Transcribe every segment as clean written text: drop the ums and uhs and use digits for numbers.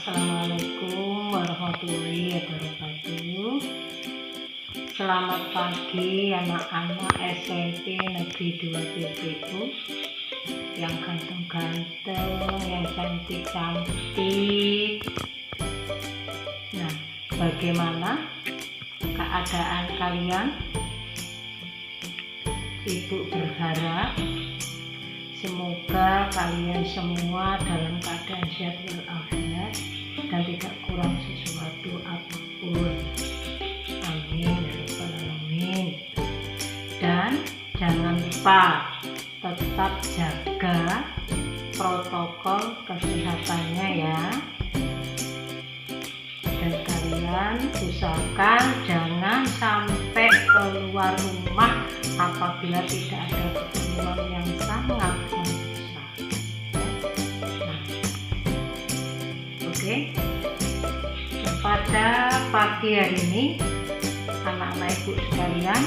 Assalamualaikum warahmatullahi wabarakatuh. Selamat pagi anak-anak SMP Negeri 2 PPU yang ganteng-ganteng, yang cantik-cantik. Nah, bagaimana keadaan kalian? Ibu berharap semoga kalian semua dalam keadaan sehat walafiat dan tidak kurang sesuatu apapun. Amin ya rabbal alamin. Dan jangan lupa tetap jaga protokol kesehatannya ya. Dan kalian usahakan jangan sampai keluar rumah apabila tidak ada keperluan yang sangat mendesak. Oke. Pada pagi hari ini, anak-anak ibu sekalian,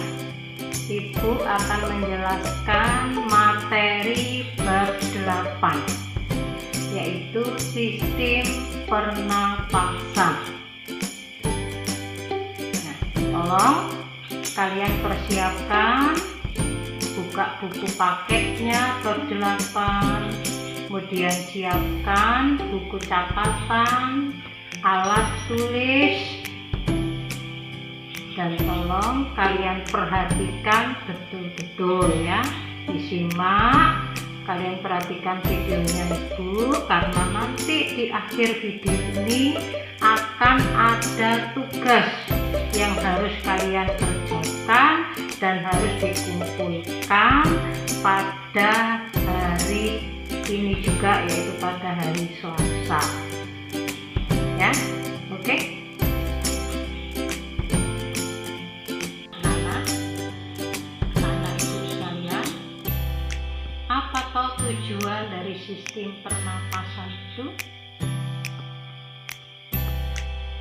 ibu akan menjelaskan materi bab 8, yaitu sistem pernapasan. Nah, tolong kalian persiapkan, buka buku paketnya bab 8, kemudian siapkan buku catatan, alat tulis, dan tolong kalian perhatikan betul-betul ya, disimak, kalian perhatikan videonya ibu, karena nanti di akhir video ini akan ada tugas yang harus kalian kerjakan dan harus dikumpulkan pada hari ini juga, yaitu pada hari Selasa ya. Oke. Anak ibu sekalian, apa toh tujuan dari sistem pernapasan itu?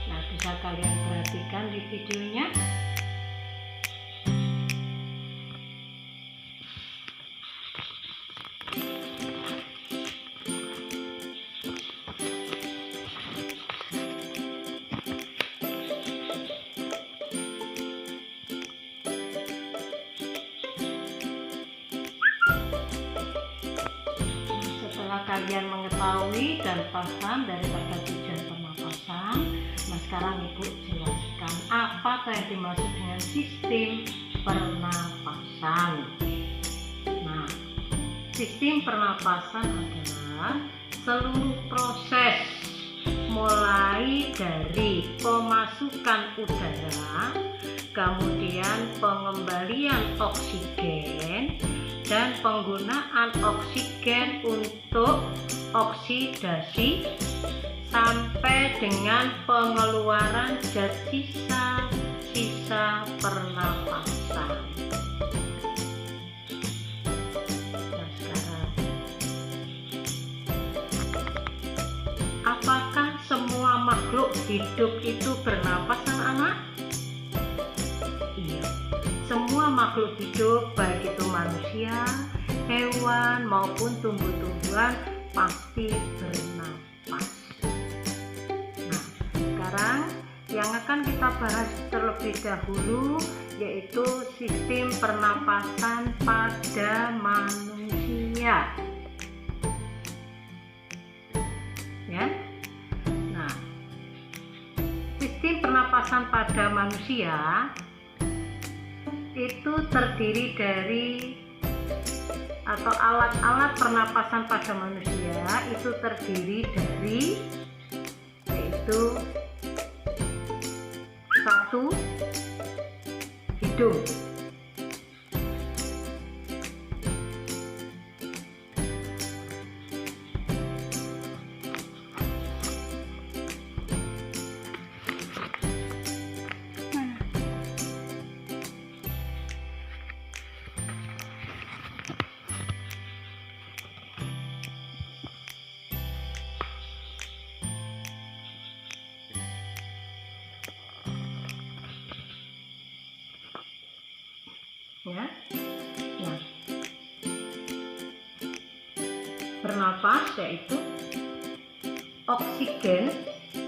Nah, bisa kalian perhatikan di videonya. Setelah kalian mengetahui dan paham daripada tujuan pernapasan, nah sekarang ibu jelaskan apa yang dimaksud dengan sistem pernapasan. Nah, sistem pernapasan adalah seluruh proses mulai dari pemasukan udara, kemudian pengembalian oksigen, dan penggunaan oksigen untuk oksidasi sampai dengan pengeluaran zat sisa pernapasan. Nah, sekarang, apakah semua makhluk hidup itu bernapas, anak-anak? Iya, semua makhluk hidup, baik itu manusia, hewan maupun tumbuh-tumbuhan, pasti bernapas. Nah, sekarang yang akan kita bahas terlebih dahulu yaitu sistem pernapasan pada manusia. Ya. Nah, sistem pernapasan pada manusia itu terdiri dari, atau alat-alat pernapasan pada manusia itu terdiri dari, yaitu 1. Hidung. Ya. Nah, bernapas yaitu oksigen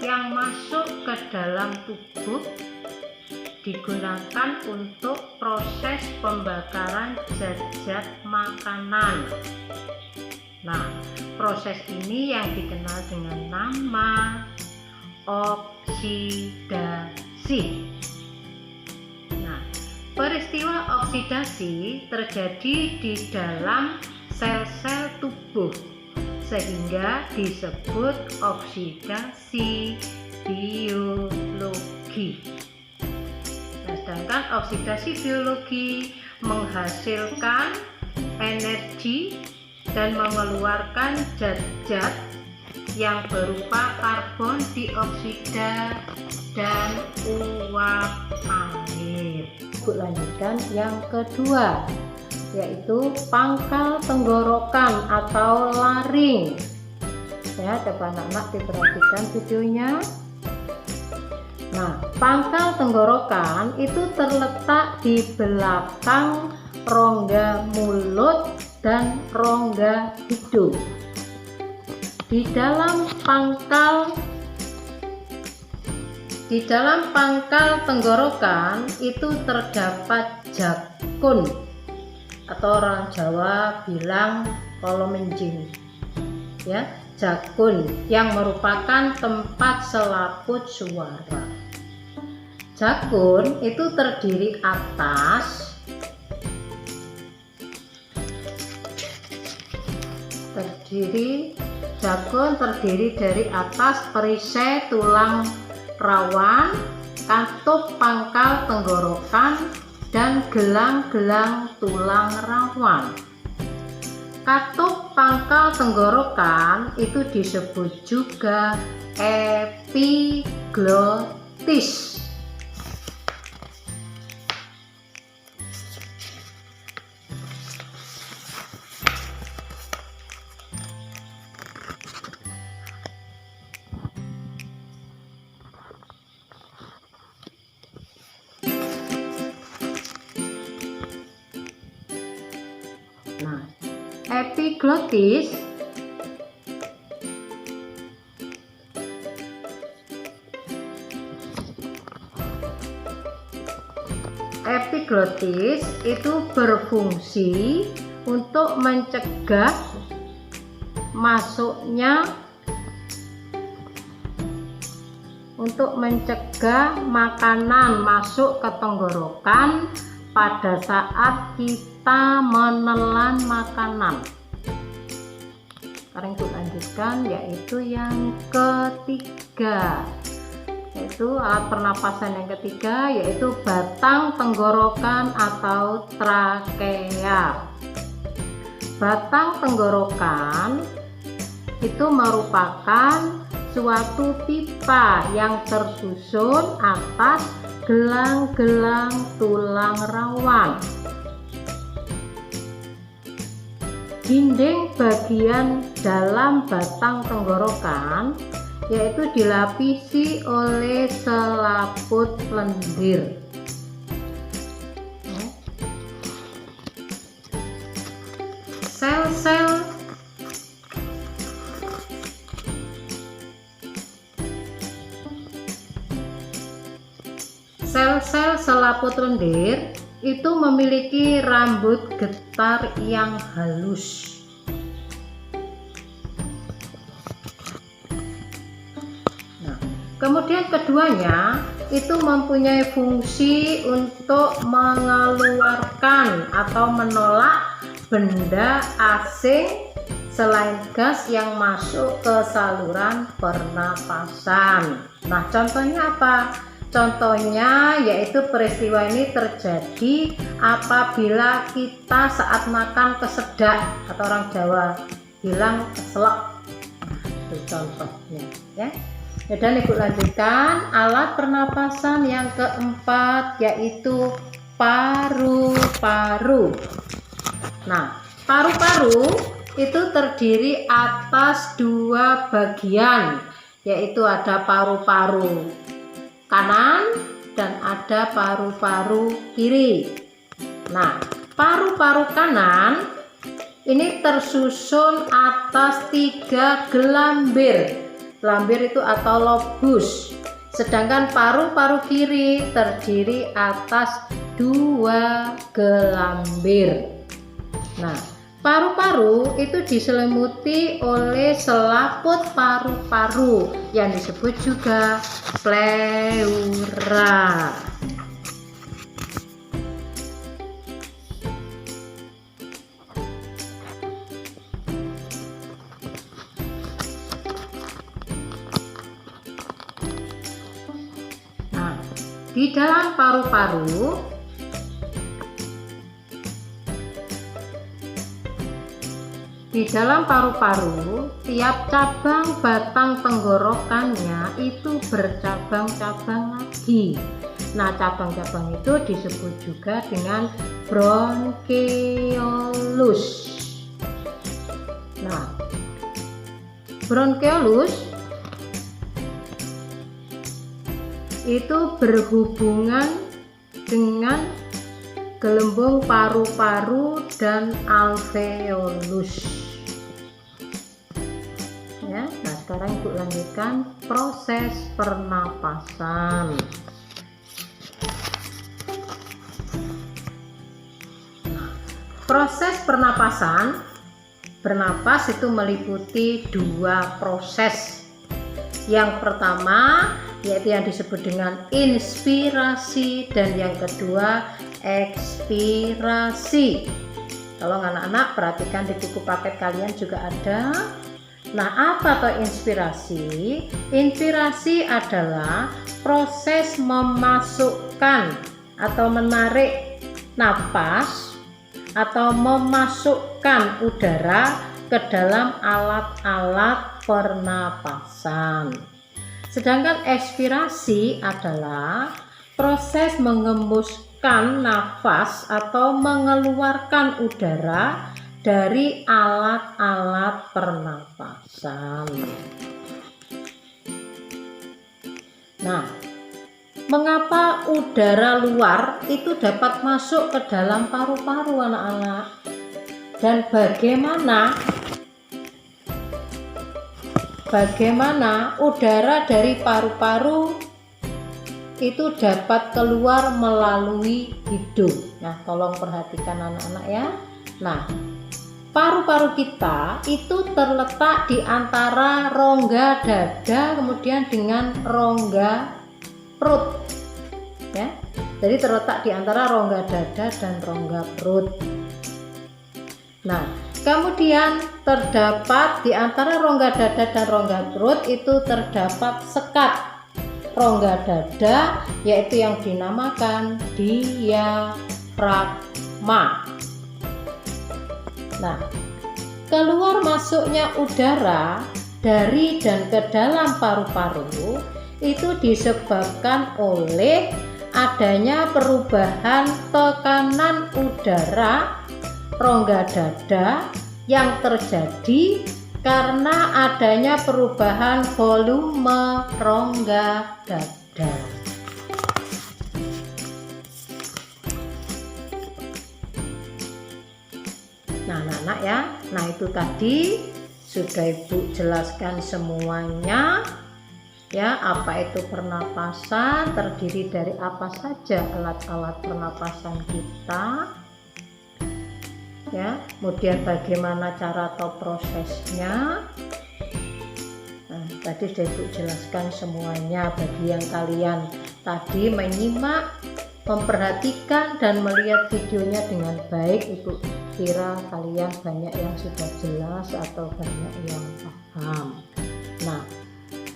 yang masuk ke dalam tubuh digunakan untuk proses pembakaran zat-zat makanan. Nah, proses ini yang dikenal dengan nama oksidasi. Nah, peristiwa oksidasi terjadi di dalam sel-sel tubuh sehingga disebut oksidasi biologi. Nah, sedangkan oksidasi biologi menghasilkan energi dan mengeluarkan zat-zat yang berupa karbon dioksida dan uap air. Lanjutkan yang kedua, yaitu pangkal tenggorokan atau laring. Ya, coba anak-anak diperhatikan videonya. Nah, pangkal tenggorokan itu terletak di belakang rongga mulut dan rongga hidung. Di dalam pangkal tenggorokan itu terdapat jakun, atau orang Jawa bilang kolomenjing, ya, jakun yang merupakan tempat selaput suara. Jakun itu terdiri dari atas perisai tulang rawan, katup pangkal tenggorokan, dan gelang-gelang tulang rawan. Katup pangkal tenggorokan itu disebut juga epiglotis. Nah, epiglotis itu berfungsi untuk mencegah makanan masuk ke tenggorokan pada saat kita menelan makanan. Sekarang kita lanjutkan, yaitu yang ketiga, yaitu alat pernapasan yang ketiga, yaitu batang tenggorokan atau trakea. Batang tenggorokan itu merupakan suatu pipa yang tersusun atas gelang-gelang tulang rawan. Dinding bagian dalam batang tenggorokan yaitu dilapisi oleh selaput lendir. Sel-sel selaput lendir itu memiliki rambut getar yang halus. Nah, kemudian keduanya itu mempunyai fungsi untuk mengeluarkan atau menolak benda asing selain gas yang masuk ke saluran pernapasan. Nah, contohnya apa? Contohnya yaitu peristiwa ini terjadi apabila kita saat makan kesedak, atau orang Jawa bilang keselak. Itu contohnya, ya. Dan Ibu lanjutkan alat pernapasan yang keempat, yaitu paru-paru. Nah, paru-paru itu terdiri atas dua bagian, yaitu ada paru-paru kanan dan ada paru-paru kiri. Nah, paru-paru kanan ini tersusun atas 3 gelambir lambir itu atau lobus. Sedangkan paru-paru kiri terdiri atas 2 gelambir. Nah, paru-paru itu diselimuti oleh selaput paru-paru yang disebut juga pleura. Nah, di dalam paru-paru tiap cabang batang tenggorokannya itu bercabang-cabang lagi. Nah, cabang-cabang itu disebut juga dengan bronkeolus. Nah, bronkeolus itu berhubungan dengan gelembung paru-paru dan alveolus. Ya, nah sekarang Ibu lanjutkan proses pernapasan. Nah, proses pernapasan, bernapas itu meliputi 2 proses. Yang pertama yaitu yang disebut dengan inspirasi dan yang kedua ekspirasi. Tolong anak-anak perhatikan di buku paket kalian juga ada. Nah, apa itu inspirasi? Inspirasi adalah proses memasukkan atau menarik napas atau memasukkan udara ke dalam alat-alat pernapasan. Sedangkan ekspirasi adalah proses mengembuskan nafas atau mengeluarkan udara dari alat-alat pernapasan. Nah, mengapa udara luar itu dapat masuk ke dalam paru-paru anak-anak? Dan bagaimana udara dari paru-paru itu dapat keluar melalui hidung? Nah, tolong perhatikan anak-anak ya. Nah, paru-paru kita itu terletak di antara rongga dada kemudian dengan rongga perut. Ya. Jadi terletak di antara rongga dada dan rongga perut. Nah, kemudian terdapat di antara rongga dada dan rongga perut itu terdapat sekat rongga dada yaitu yang dinamakan diafragma. Nah, keluar masuknya udara dari dan ke dalam paru-paru itu disebabkan oleh adanya perubahan tekanan udara rongga dada yang terjadi karena adanya perubahan volume rongga dada. Nah, anak-anak ya, nah itu tadi sudah Ibu jelaskan semuanya ya, apa itu pernapasan, terdiri dari apa saja alat-alat pernapasan kita ya, kemudian bagaimana cara atau prosesnya. Nah, tadi sudah Ibu jelaskan semuanya. Bagi yang kalian tadi menyimak, memperhatikan dan melihat videonya dengan baik, Ibu kira kalian banyak yang sudah jelas atau banyak yang paham. Nah,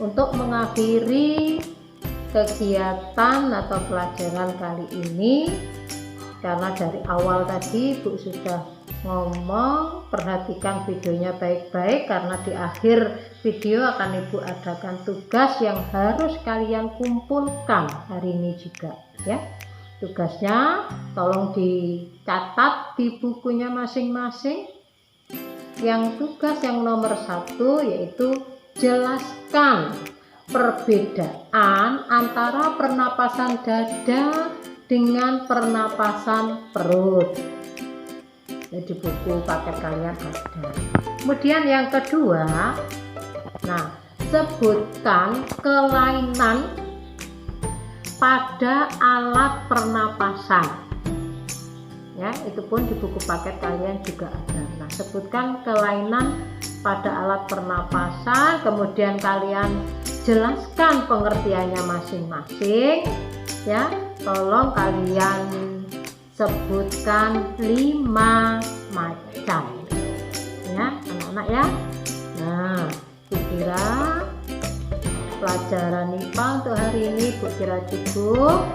untuk mengakhiri kegiatan atau pelajaran kali ini, karena dari awal tadi Ibu sudah ngomong, perhatikan videonya baik-baik karena di akhir video akan Ibu adakan tugas yang harus kalian kumpulkan hari ini juga ya. Tugasnya tolong dicatat di bukunya masing-masing. Yang tugas yang nomor 1 yaitu jelaskan perbedaan antara pernapasan dada dengan pernapasan perut. Jadi buku paket kalian ada. Kemudian yang kedua, nah sebutkan kelainan pada alat pernapasan. Ya, itu pun di buku paket kalian juga ada. Nah, sebutkan kelainan pada alat pernapasan, kemudian kalian jelaskan pengertiannya masing-masing. Ya, tolong kalian sebutkan 5 macam. Ya, anak-anak ya. Nah, Bu Kira pelajaran IPA untuk hari ini Bu Kira cukup.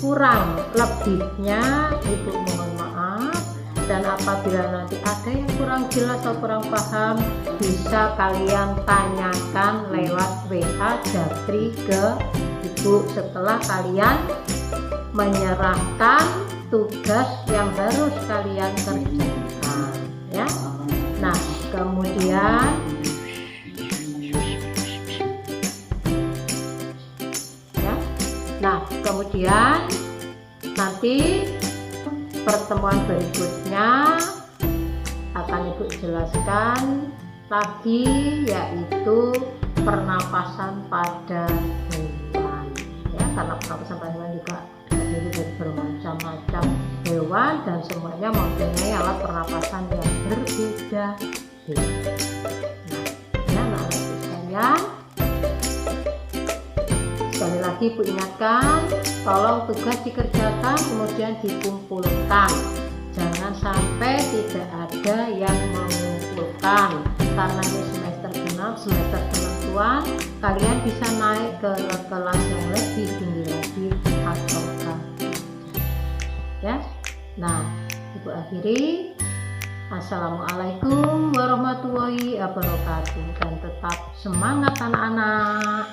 Kurang lebihnya Ibu mohon maaf, dan apabila nanti ada yang kurang jelas atau kurang paham, bisa kalian tanyakan lewat WA Japri ke Ibu setelah kalian menyerahkan tugas yang harus kalian kerjakan ya. Nah, kemudian nanti pertemuan berikutnya akan Ibu jelaskan lagi, yaitu pernapasan pada hewan ya, karena pernapasan pada hewan juga terdiri dari bermacam-macam hewan dan semuanya mempunyai alat pernapasan yang berbeda-beda. Nah, ya anak-anak sekalian, sekali lagi Bu ingatkan, tolong tugas dikerjakan kemudian dikumpulkan, jangan sampai tidak ada yang mengumpulkan, karena ini semester genap, semester penentuan, kalian bisa naik ke kelas yang lebih tinggi lagi atau ya. Nah, Ibu akhiri, assalamualaikum warahmatullahi wabarakatuh, dan tetap semangat anak-anak.